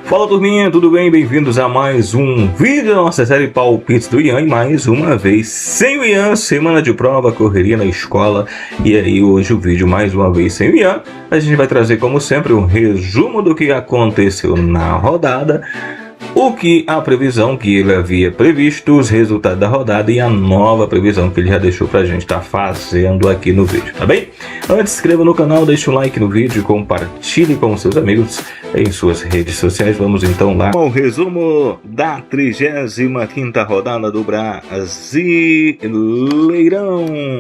Fala turminha, tudo bem? Bem-vindos a mais um vídeo da nossa série Palpites do Ian. E mais uma vez, sem o Ian, semana de prova, correria na escola. E aí hoje o vídeo mais uma vez sem o Ian. A gente vai trazer como sempre um resumo do que aconteceu na rodada, a previsão que ele havia previsto, os resultados da rodada e a nova previsão que ele já deixou pra gente estar fazendo aqui no vídeo, tá bem? Antes, se inscreva no canal, deixe um like no vídeo, compartilhe com seus amigos em suas redes sociais. Vamos então lá com o resumo da 35ª rodada do Brasileirão.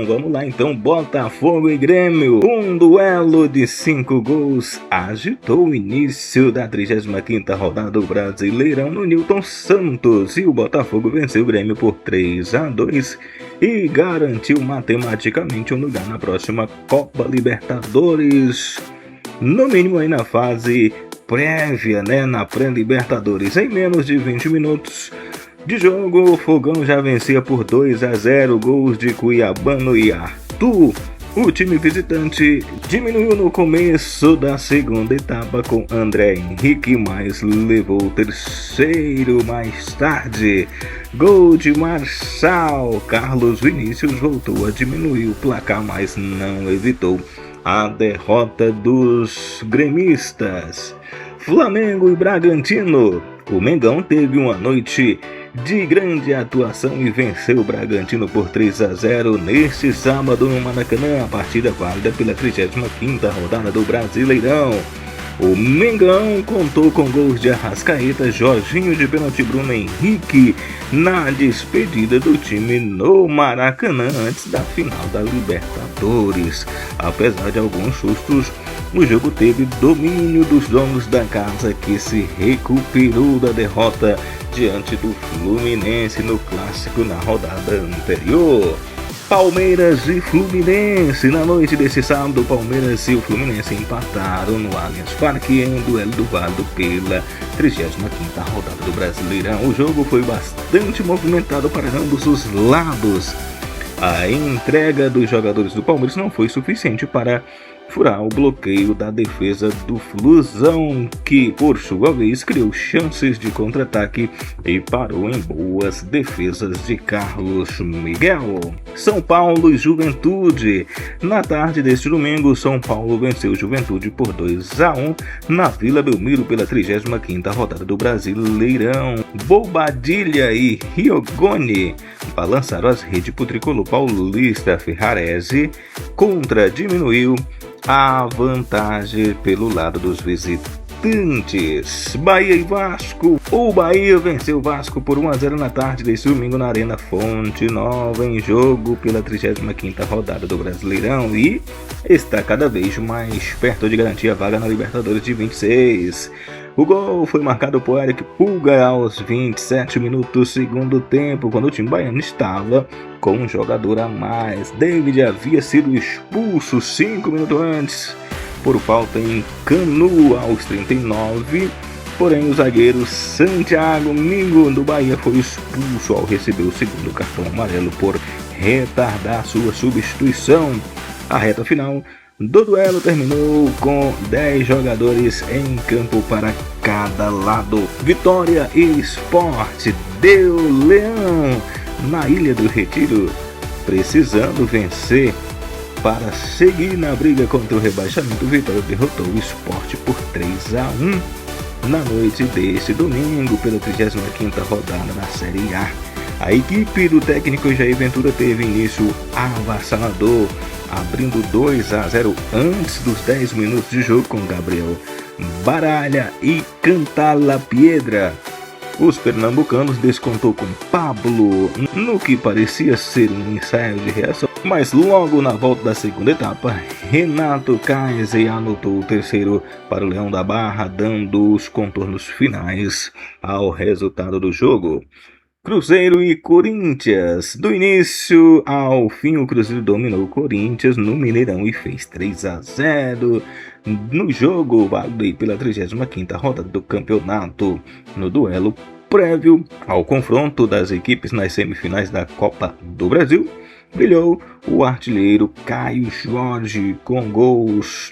Vamos lá então, Botafogo e Grêmio. Um duelo de 5 gols agitou o início da 35ª rodada do Brasileirão no Newton Santos, e o Botafogo venceu o Grêmio por 3-2 e garantiu matematicamente um lugar na próxima Copa Libertadores, no mínimo aí na fase prévia, na pré-Libertadores. Em menos de 20 minutos de jogo, o Fogão já vencia por 2-0, gols de Cuiabano e Arthur. O time visitante diminuiu no começo da segunda etapa com André Henrique, mas levou o terceiro mais tarde. Gol de Marçal. Carlos Vinícius voltou a diminuir o placar, mas não evitou a derrota dos gremistas. Flamengo e Bragantino. O Mengão teve uma noite de grande atuação e venceu o Bragantino por 3-0 neste sábado no Maracanã, a partida válida pela 35ª rodada do Brasileirão. O Mengão contou com gols de Arrascaeta, Jorginho de pênalti, Bruno Henrique na despedida do time no Maracanã antes da final da Libertadores. Apesar de alguns sustos, o jogo teve domínio dos donos da casa, que se recuperou da derrota diante do Fluminense no clássico na rodada anterior. Palmeiras e Fluminense. Na noite desse sábado, Palmeiras e o Fluminense empataram no Allianz Parque em duelo do Vale pela 35ª rodada do Brasileirão. O jogo foi bastante movimentado para ambos os lados. A entrega dos jogadores do Palmeiras não foi suficiente para furar o bloqueio da defesa do Flusão, que por sua vez criou chances de contra-ataque e parou em boas defesas de Carlos Miguel. São Paulo e Juventude. Na tarde deste domingo, São Paulo venceu Juventude por 2-1 na Vila Belmiro pela 35ª rodada do Brasileirão. Bobadilha e Riogoni balançaram as redes pro tricolor paulista. Ferrarese diminuiu a vantagem pelo lado dos visitantes. Bahia e Vasco. O Bahia venceu o Vasco por 1-0 na tarde desse domingo na Arena Fonte Nova, em jogo pela 35ª rodada do Brasileirão, e está cada vez mais perto de garantir a vaga na Libertadores de 26. O gol foi marcado por Eric Pulga aos 27 minutos do segundo tempo, quando o time baiano estava com um jogador a mais. David havia sido expulso 5 minutos antes por falta em Canu aos 39, porém o zagueiro Santiago Mingo do Bahia foi expulso ao receber o segundo cartão amarelo por retardar sua substituição. A reta final do duelo terminou com 10 jogadores em campo para cada lado. Vitória e Sport deu Leão na Ilha do Retiro, precisando vencer para seguir na briga contra o rebaixamento. Vitória derrotou o Sport por 3-1 na noite deste domingo pela 35ª rodada da Série A. A equipe do técnico Jair Ventura teve início avassalador, abrindo 2-0 antes dos 10 minutos de jogo com Gabriel Baralha e Cantala Piedra. Os pernambucanos descontou com Pablo no que parecia ser um ensaio de reação, mas logo na volta da segunda etapa, Renato Kaiser anotou o terceiro para o Leão da Barra, dando os contornos finais ao resultado do jogo. Cruzeiro e Corinthians. Do início ao fim, o Cruzeiro dominou o Corinthians no Mineirão e fez 3-0 no jogo válido pela 35ª rodada do campeonato. No duelo prévio ao confronto das equipes nas semifinais da Copa do Brasil, brilhou o artilheiro Caio Jorge com gols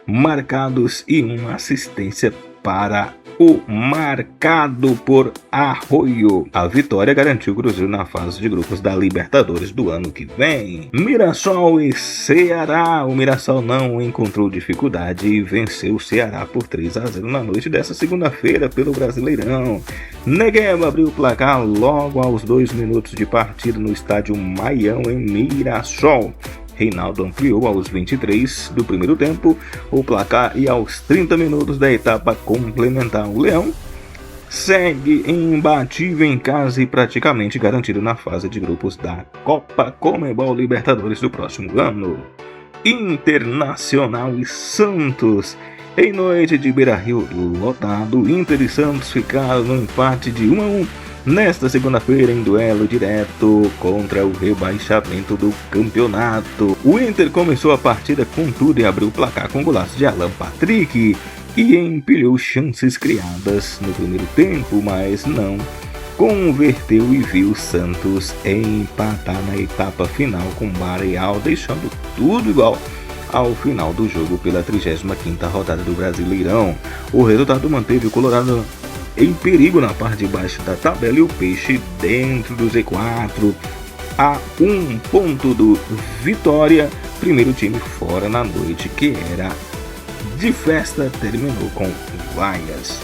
marcados e uma assistência para o marcado por Arroio. A vitória garantiu o Cruzeiro na fase de grupos da Libertadores do ano que vem. Mirassol e Ceará. O Mirassol não encontrou dificuldade e venceu o Ceará por 3-0 na noite dessa segunda-feira pelo Brasileirão. Negueba abriu o placar logo aos 2 minutos de partida no estádio Maião em Mirassol. Reinaldo ampliou aos 23 do primeiro tempo o placar e aos 30 minutos da etapa complementar. O Leão segue imbatível em casa e praticamente garantido na fase de grupos da Copa Conmebol Libertadores do próximo ano. Internacional e Santos. Em noite de Beira-Rio lotado, Inter e Santos ficaram no empate de 1-1 nesta segunda-feira em duelo direto contra o rebaixamento do campeonato. O Inter começou a partida com tudo e abriu o placar com golaço de Alan Patrick e empilhou chances criadas no primeiro tempo, mas não converteu e viu o Santos empatar na etapa final com Bareal, deixando tudo igual ao final do jogo pela 35ª rodada do Brasileirão. O resultado manteve o Colorado em perigo na parte de baixo da tabela e o Peixe dentro do Z4 a 1 ponto do Vitória. Primeiro time fora na noite que era de festa terminou com vaias.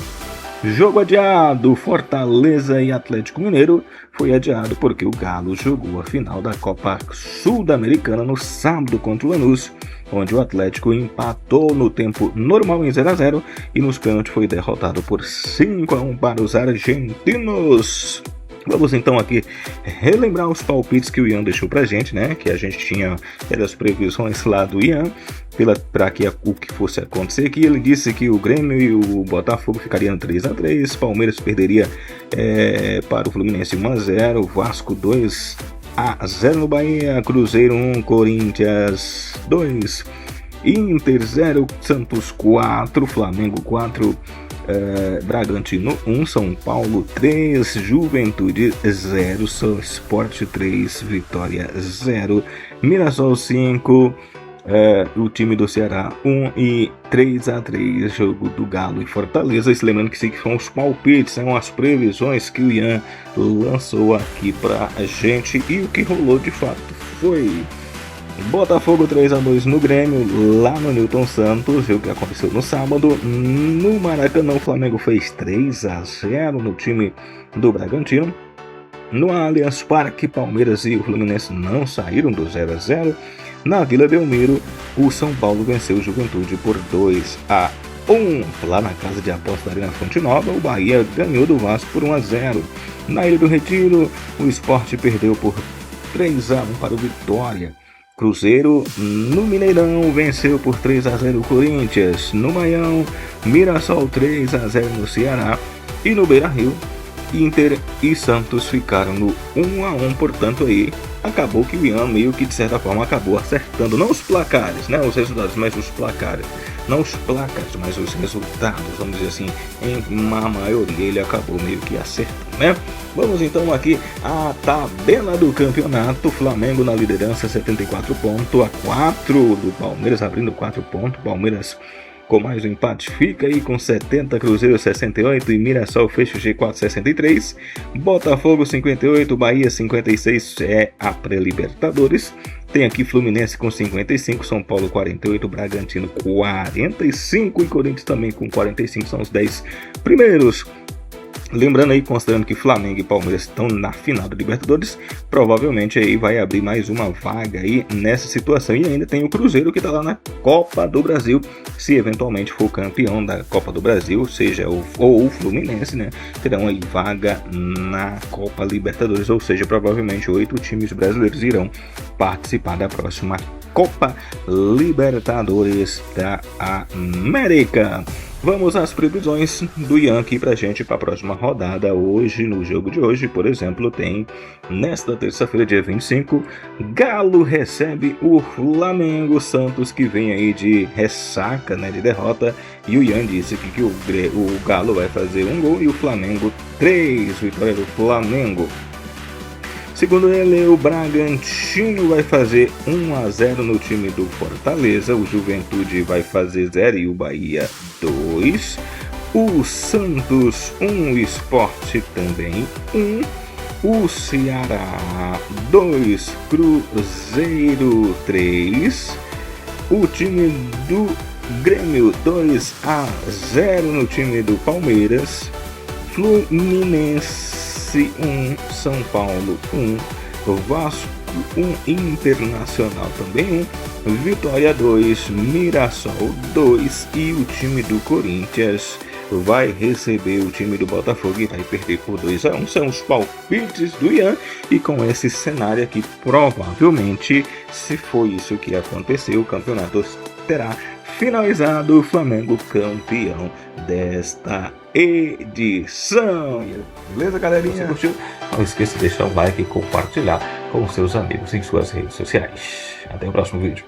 Jogo adiado, Fortaleza e Atlético Mineiro foi adiado porque o Galo jogou a final da Copa Sul-Americana no sábado contra o Lanús, onde o Atlético empatou no tempo normal em 0-0 e nos pênaltis foi derrotado por 5-1 para os argentinos. Vamos então aqui relembrar os palpites que o Ian deixou pra gente, né? Que a gente tinha as previsões lá do Ian para que o que fosse acontecer aqui. Ele disse que o Grêmio e o Botafogo ficariam 3-3, Palmeiras perderia para o Fluminense 1-0, Vasco 2-0 no Bahia, Cruzeiro 1, Corinthians 2, Inter 0, Santos 4, Flamengo 4, Bragantino 1, São Paulo 3, Juventude 0, São Sport 3, Vitória 0, Mirassol 5, o time do Ceará 1 e 3-3, jogo do Galo e Fortaleza. E lembrando que são os palpites, são as previsões que o Ian lançou aqui pra gente, e o que rolou de fato foi Botafogo 3-2 no Grêmio, lá no Newton Santos, o que aconteceu no sábado. No Maracanã, o Flamengo fez 3-0 no time do Bragantino. No Allianz Parque, Palmeiras e o Fluminense não saíram do 0-0. Na Vila Belmiro, o São Paulo venceu o Juventude por 2-1. Lá na casa de aposta Arena Fonte Nova, o Bahia ganhou do Vasco por 1-0. Na Ilha do Retiro, o Sport perdeu por 3-1 para o Vitória. Cruzeiro no Mineirão venceu por 3-0 o Corinthians. No Maião, Mirassol 3-0 no Ceará. E no Beira-Rio, Inter e Santos ficaram no 1-1. Portanto, aí acabou que o Ian meio que de certa forma acabou acertando, não os placares, né, os resultados, mas os placares. Não os placares, mas os resultados, vamos dizer assim, em uma maioria ele acabou meio que acertando, né? Vamos então aqui à tabela do campeonato. Flamengo na liderança, 74 pontos, a 4 do Palmeiras, abrindo 4 pontos. Palmeiras com mais um empate fica aí com 70, Cruzeiro 68 e Mirassol fecha o G4 63. Botafogo 58, Bahia 56, é a pré-Libertadores. Tem aqui Fluminense com 55, São Paulo 48, Bragantino 45 e Corinthians também com 45, são os 10 primeiros. Lembrando aí, considerando que Flamengo e Palmeiras estão na final da Libertadores, provavelmente aí vai abrir mais uma vaga aí nessa situação. E ainda tem o Cruzeiro que está lá na Copa do Brasil, se eventualmente for campeão da Copa do Brasil, seja ou o Fluminense, né, terão aí vaga na Copa Libertadores, ou seja, provavelmente 8 times brasileiros irão participar da próxima Copa Libertadores da América. Vamos às previsões do Ian aqui pra gente para a próxima rodada. Hoje, no jogo de hoje, por exemplo, tem nesta terça-feira, dia 25, Galo recebe o Flamengo. Santos que vem aí de ressaca, né, de derrota, e o Ian disse que o Galo vai fazer 1 gol e o Flamengo 3, vitória do Flamengo. Segundo ele, o Bragantino vai fazer 1-0 no time do Fortaleza, o Juventude vai fazer 0 e o Bahia 2. o Santos 1, Sport também 1, o Ceará 2, Cruzeiro 3, o time do Grêmio 2-0 no time do Palmeiras, Fluminense 1, São Paulo 1, Vasco 1, Internacional também 1, Vitória 2, Mirassol 2 e o time do Corinthians vai receber o time do Botafogo e vai perder por 2-1. São os palpites do Ian, e com esse cenário aqui, provavelmente, se for isso que aconteceu, o campeonato terá finalizado, o Flamengo campeão desta edição. Beleza, galerinha? Se curtiu? Não esqueça de deixar o like e compartilhar com seus amigos em suas redes sociais. Até o próximo vídeo.